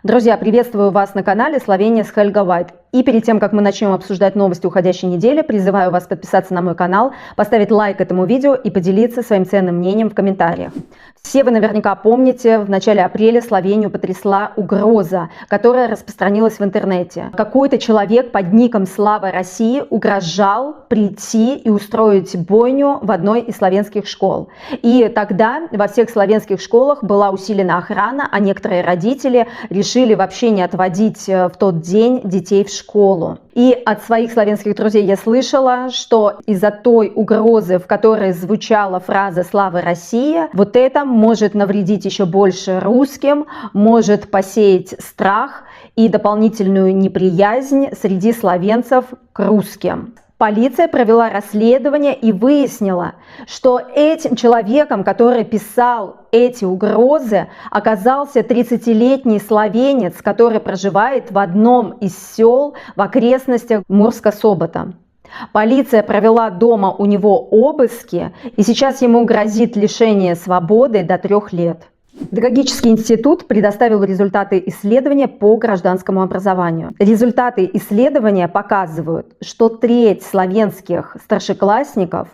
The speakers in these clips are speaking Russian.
Друзья, приветствую вас на канале Словения с Хельга Вайт. И перед тем, как мы начнем обсуждать новости уходящей недели, призываю вас подписаться на мой канал, поставить лайк этому видео и поделиться своим ценным мнением в комментариях. Все вы наверняка помните, в начале апреля Словению потрясла угроза, которая распространилась в интернете. Какой-то человек под ником Слава России угрожал прийти и устроить бойню в одной из славянских школ. И тогда во всех славянских школах была усилена охрана, а некоторые родители решили вообще не отводить в тот день детей в школу. И от своих славянских друзей я слышала, что из-за той угрозы, в которой звучала фраза «Слава России», вот это может навредить еще больше русским, может посеять страх и дополнительную неприязнь среди словенцев к русским. Полиция провела расследование и выяснила, что этим человеком, который писал эти угрозы, оказался 30-летний словенец, который проживает в одном из сел в окрестностях Мурска-Собота. Полиция провела дома у него обыски, и сейчас ему грозит лишение свободы до 3 лет. Педагогический институт предоставил результаты исследования по гражданскому образованию. Результаты исследования показывают, что треть словенских старшеклассников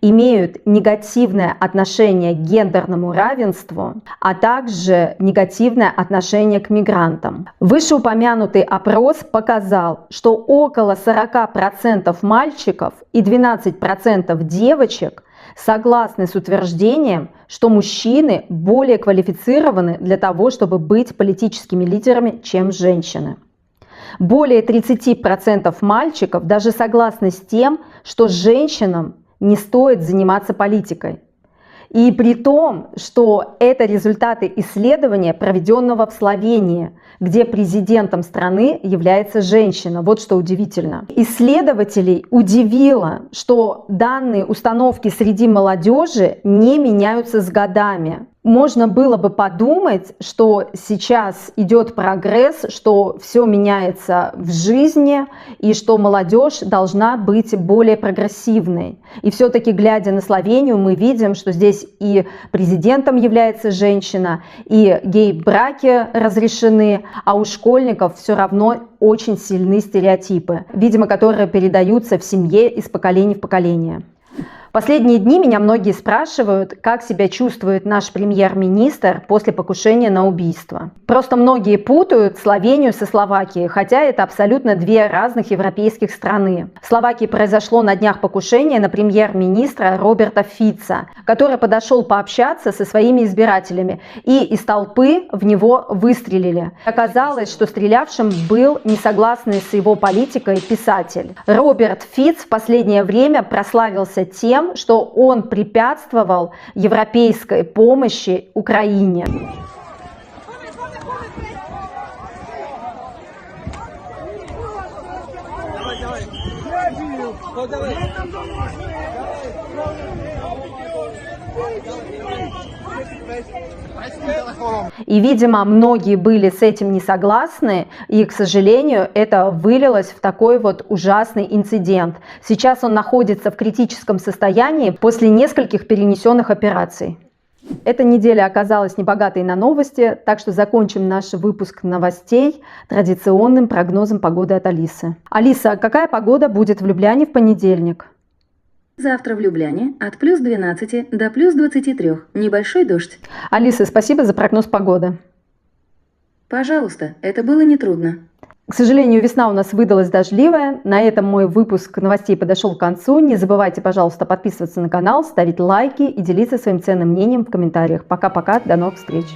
имеют негативное отношение к гендерному равенству, а также негативное отношение к мигрантам. Вышеупомянутый опрос показал, что около 40% мальчиков и 12% девочек согласны с утверждением, что мужчины более квалифицированы для того, чтобы быть политическими лидерами, чем женщины. Более 30% мальчиков даже согласны с тем, что женщинам не стоит заниматься политикой. И при том, что это результаты исследования, проведенного в Словении, где президентом страны является женщина. Вот что удивительно. Исследователей удивило, что данные установки среди молодежи не меняются с годами. Можно было бы подумать, что сейчас идет прогресс, что все меняется в жизни и что молодежь должна быть более прогрессивной. И все-таки, глядя на Словению, мы видим, что здесь и президентом является женщина, и гей-браки разрешены, а у школьников все равно очень сильны стереотипы, видимо, которые передаются в семье из поколения в поколение. Последние дни меня многие спрашивают, как себя чувствует наш премьер-министр после покушения на убийство. Просто многие путают Словению со Словакией, хотя это абсолютно две разных европейских страны. В Словакии произошло на днях покушение на премьер-министра Роберта Фица, который подошел пообщаться со своими избирателями, и из толпы в него выстрелили. Оказалось, что стрелявшим был несогласный с его политикой писатель. Роберт Фиц в последнее время прославился тем, что он препятствовал европейской помощи Украине. И, видимо, многие были с этим не согласны, и, к сожалению, это вылилось в такой вот ужасный инцидент. Сейчас он находится в критическом состоянии после нескольких перенесенных операций. Эта неделя оказалась небогатой на новости, так что закончим наш выпуск новостей традиционным прогнозом погоды от Алисы. Алиса, какая погода будет в Любляне в понедельник? Завтра в Любляне от плюс 12 до плюс 23. Небольшой дождь. Алиса, спасибо за прогноз погоды. Пожалуйста, это было нетрудно. К сожалению, весна у нас выдалась дождливая. На этом мой выпуск новостей подошел к концу. Не забывайте, пожалуйста, подписываться на канал, ставить лайки и делиться своим ценным мнением в комментариях. Пока-пока, до новых встреч.